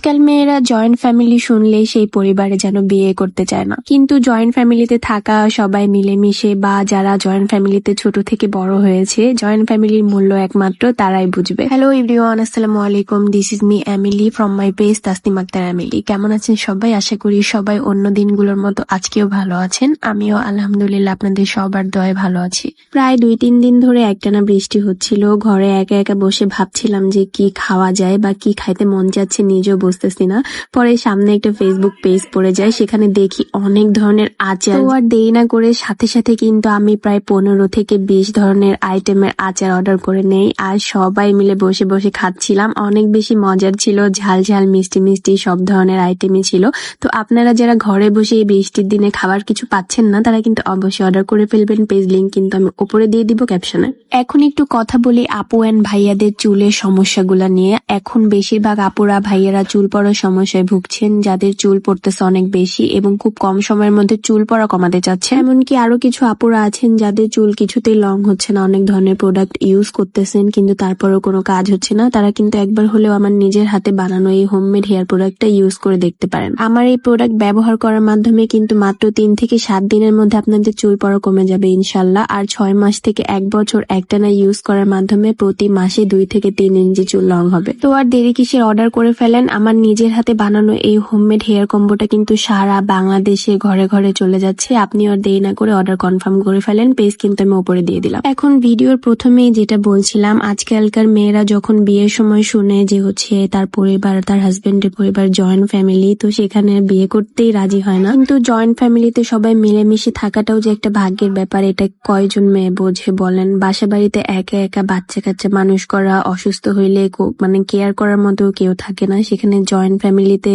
আজকাল মেয়েরা joint family শুনলেই সেই পরিবারে যেন বিয়ে করতে চায় না, কিন্তু জয়েন্ট ফ্যামিলিতে থাকা সবাই মিলেমিশে বা যারা জয়েন্ট ফ্যামিলিতে ছোট থেকে বড় হয়েছে, জয়েন্ট ফ্যামিলির মূল্য একমাত্র তারাই বুঝবে। হ্যালো এভরিওয়ান, আসসালামু আলাইকুম, this is me Emily from my page Tasnim Akter Emily. কেমন আছেন সবাই? আশা করি সবাই অন্য দিনগুলোর মতো আজকেও ভালো আছেন। আমিও আলহামদুলিল্লাহ আপনাদের সবার দয়ায় ভালো আছি। প্রায় 2-3 দিন ধরে একটানা বৃষ্টি হচ্ছিল। ঘরে একা একা বসে ভাবছিলাম যে কি খাওয়া যায় বা কি খাইতে মন যাচ্ছে, নিজেও বুঝতেছি না। পরে সামনে একটা ফেসবুক পেজ পড়ে যায়, সেখানে দেখি অনেক ধরনের আচার। তো আর দেরি না করে সাথে সাথে কিন্তু আমি প্রায় 15 থেকে 20 ধরনের আইটেমের আচার অর্ডার করে নেই, আর সবাই মিলে বসে বসে খাচ্ছিলাম। অনেক বেশি মজার ছিল, ঝাল ঝাল মিষ্টি মিষ্টি সব ধরনের আইটেমই ছিল। তো আপনারা যারা ঘরে বসে এই বৃষ্টির দিনে খাবার কিছু পাচ্ছেন না, তারা কিন্তু অবশ্যই অর্ডার করে ফেলবেন। পেজ লিংক কিন্তু আমি উপরে দিয়ে দিব ক্যাপশনে। এখন একটু কথা বলি আপু এন্ড ভাইয়াদের চুলের সমস্যাগুলা নিয়ে। এখন বেশিরভাগ আপুরা ভাইয়ারা চুল পড়ার সমস্যায় ভুগছেন, যাদের চুল পড়তেছে অনেক বেশি এবং খুব কম সময়ের মধ্যে চুল পড়া কমাতে চাচ্ছে। এমনকি আরো কিছু আপুরা আছেন যাদের চুল কিছুতেই লং হচ্ছে না, অনেক ধরনের প্রোডাক্ট ইউজ করতেছেন কিন্তু তারপরেও কোনো কাজ হচ্ছে না। তারা কিন্তু একবার হলেও আমার নিজের হাতে বানানো এই হোমমেড হেয়ার প্রোডাক্টটা ইউজ করে দেখতে পারেন। আমার এই প্রোডাক্ট ব্যবহার করার মাধ্যমে কিন্তু মাত্র 3 থেকে 7 দিনের মধ্যে আপনাদের চুল পড়া কমে যাবে ইনশাল্লাহ। আর 6 মাস থেকে 1 বছর একটানা ইউজ করার মাধ্যমে প্রতি মাসে 2 থেকে 3 ইঞ্চি চুল লং হবে। তো আর দেরি কিসের, অর্ডার করে ফেলেন। আমার নিজের হাতে বানানো এই হোমমেড হেয়ার কম্বোটা কিন্তু সারা বাংলাদেশে ঘরে ঘরে চলে যাচ্ছে। আপনি আর দেরি না করে অর্ডার কনফার্ম করে ফেলেন, পেজ কিন্তু আমি উপরে দিয়ে দিলাম। এখন ভিডিওর প্রথমেই যেটা বলছিলাম, আজকালকার মেয়েরা যখন বিয়ের সময় শুনে যে হচ্ছে তার পরিবার, তার হাজবেন্ডের পরিবার জয়েন্ট ফ্যামিলি, তো সেখানে বিয়ে করতেই রাজি হয় না। কিন্তু জয়েন্ট ফ্যামিলিতে সবাই মিলেমিশে থাকাটাও যে একটা ভাগ্যের ব্যাপার, এটা কয়জন মেয়ে বোঝে বলেন? বাসা বাড়িতে একা একা বাচ্চা কাচ্চা মানুষ করা, অসুস্থ হইলে মানে কেয়ার করার মতো কেউ থাকে না। সেখানে জয়েন্ট ফ্যামিলিতে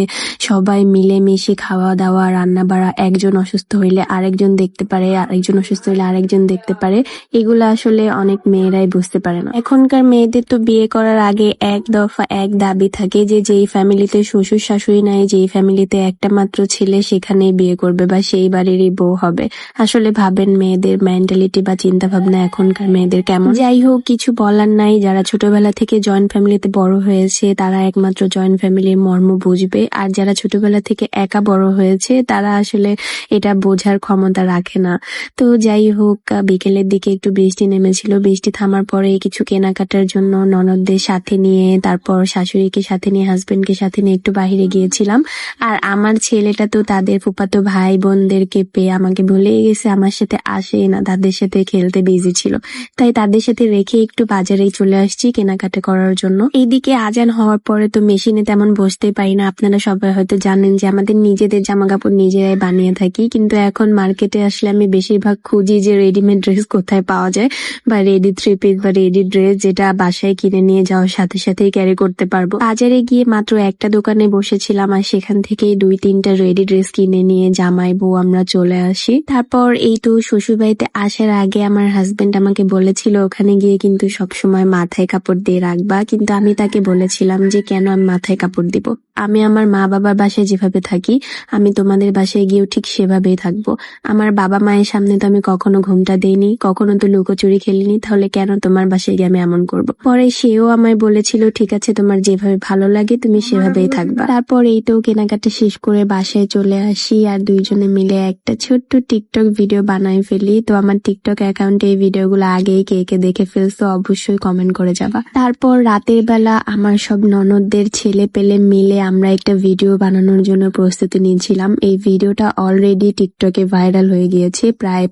সবাই মিলেমিশে খাওয়া দাওয়া রান্না বাড়া, একজন অসুস্থ হইলে আরেকজন দেখতে পারে, আরেকজন অসুস্থ হইলে আরেকজন দেখতে পারে। এগুলো আসলে অনেক মেয়েরাই বুঝতে পারে না। এখনকার মেয়েদের তো বিয়ে করার আগে এক দফা এক দাবি থাকে যে যেই ফ্যামিলিতে শ্বশুর শাশুড়ি নাই, যেই ফ্যামিলিতে একটা মাত্র ছেলে, সেখানেই বিয়ে করবে বা সেই বাড়িরই বউ হবে। আসলে ভাবেন মেয়েদের মেন্টালিটি বা চিন্তা ভাবনা এখনকার মেয়েদের কেমন। যাই হোক, কিছু বলার নাই। যারা ছোটবেলা থেকে জয়েন্ট ফ্যামিলিতে বড় হয়েছে তারা একমাত্র জয়েন্ট ফ্যামিলির মর্ম বুঝবে, আর যারা ছোটবেলা থেকে একা বড় হয়েছে তারা আসলে এটা বোঝার ক্ষমতা রাখে না। তো যাই হোক, বিকেলের দিকে একটু বৃষ্টি নেমেছিল। বৃষ্টি থামার পরে কিছু কেনাকাটার জন্য ননদদের সাথে নিয়ে, তারপর শাশুড়িকে সাথে নিয়ে, হাজবেন্ডকে সাথে নিয়ে একটু বাহিরে গিয়েছিলাম। আর আমার ছেলেটা তো তাদের ফুফাতো ভাই বোনদেরকে পেয়ে আমাকে ভুলেই গেছে, আমার সাথে আসেই না, তাদের সাথে খেলতে বিজি ছিল। তাই তাদের সাথে রেখে একটু বাজারে চলে আসছি কেনাকাটা করার জন্য। এইদিকে আজান হওয়ার পরে তো মেশিনে তেমন বসতে পারি না। আপনারা সবাই হয়তো জানেন যে আমাদের নিজেদের জামা কাপড় নিজেরাই বানিয়ে থাকি, কিন্তু এখন মার্কেটে আসলে আমি বেশিরভাগ খুঁজি যে রেডিমেড ড্রেস কোথায় পাওয়া যায়, বা রেডি 3 পিস বা রেডি ড্রেস যেটা বাসায় কিনে নিয়ে যাওয়ার সাথে সাথেই ক্যারি করতে পারবো। বাজারে গিয়ে মাত্র একটা দোকানে বসেছিলাম, আর সেখান থেকেই 2-3টা রেডি ড্রেস কিনে নিয়ে জামাই বউ আমরা চলে আসি। তারপর এই তো শ্বশুর বাড়িতে আসার আগে আমার হাজবেন্ড আমাকে বলেছিল ওখানে গিয়ে কিন্তু সবসময় মাথায় কাপড় দিয়ে রাখবা, কিন্তু আমি তাকে বলেছিলাম যে কেন আমি মাথায় কাপড় দিব? আমি আমার মা বাবার বাসায় যেভাবে থাকি আমি তোমাদের বাসায় গিয়েও ঠিক সেভাবেই থাকবো। আমার বাবা মায়ের সামনে তো আমি কখনো ঘুমটা দেইনি, কখনো তো লুকোচুরি খেলিনি, তাহলে কেন তোমার বাসায় গিয়ে আমি এমন করব? পরে সেও আমায় বলেছিল ঠিক আছে, তোমার যেভাবে ভালো লাগে তুমি সেভাবেই থাকবা। তারপর এই তো কেনাকাটা শেষ করে বাসায় চলে আসি, আর দুইজনে মিলে একটা ছোট্ট টিকটক ভিডিও বানাই ফেলি। তো আমার টিকটক অ্যাকাউন্টে এই ভিডিওগুলো আগেই কে কে দেখে ফেলছো অবশ্যই কমেন্ট করে যাবা। তারপর রাতের বেলা আমার সব ননদদের ছেলে পেলে মিলে আমরা একটা ভিডিও বানানোর জন্য প্রস্তুতি নিয়েছিলাম। এই ভিডিওটা অলরেডি টিকটকে ভাইরাল হয়ে গিয়েছে, প্রায়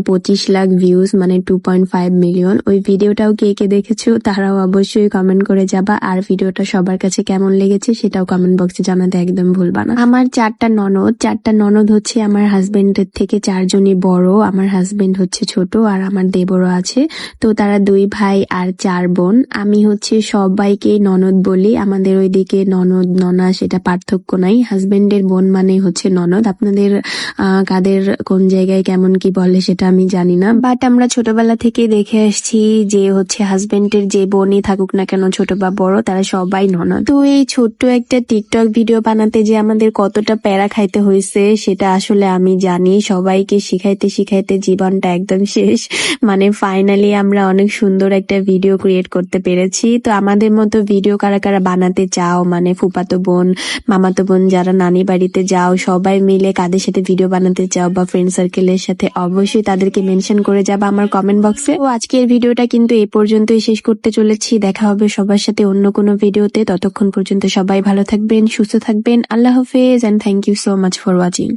25 লাখ ভিউজ, মানে 2.5 মিলিয়ন। ওই ভিডিওটাও কে কে দেখেছো তারাও অবশ্যই কমেন্ট করে যাবা, আর ভিডিওটা সবার কাছে কেমন লেগেছে সেটাও কমেন্ট বক্সে জানাতে একদম ভুলবা না। আমার 4টা ননদ হচ্ছে আমার হাজবেন্ডের থেকে 4 জনই বড়। আমার হাজবেন্ড হচ্ছে ছোট, আর আমার দেবরও আছে। তো তারা 2 ভাই আর 4 বোন। আমি হচ্ছে সবাইকে ননদ বলি, আমাদের ওইদিকে ননদ ননা সেটা পার্থক্য নাই। হাজবেন্ডের বোন মানে হচ্ছে ননদ। আপনাদের কাদের কোন জায়গায় কেমন কি বলে সেটা আমি জানি না, বাট আমরা ছোটবেলা থেকে দেখে আসছি যে হচ্ছে হাজবেন্ডের যে বোনই থাকুক না কেন, ছোট বা বড়, তারা সবাই ননদ। তো এই ছোট্ট একটা টিকটক ভিডিও বানাতে যে আমাদের কতটা প্যারা খাইতে হয়েছে সেটা আসলে আমি জানি। সবাইকে শিখাইতে শিখাইতে জীবনটা একদম শেষ, মানে ফাইনালি আমরা অনেক সুন্দর একটা ভিডিও ক্রিয়েট করতে পেরেছি। তো আমাদের মতো ভিডিও কারা কারা বানাতে চাও মানে ফুপাতো বোন, মামাতো বোন যারা নানি বাড়িতে যাও, সবাই মিলে কাদের সাথে ভিডিও বানাতে চাও বা ফ্রেন্ড সার্কেলের সাথে, অবশ্যই তাদেরকে মেনশন করে যাবা আমার কমেন্ট বক্সে। তো আজকের ভিডিওটা কিন্তু এই পর্যন্তই শেষ করতে চলেছি। দেখা হবে সবার সাথে অন্য কোনো ভিডিওতে। ততক্ষণ পর্যন্ত সবাই ভালো থাকবেন, সুস্থ থাকবেন। আল্লাহ হাফেজ and thank you so much for watching.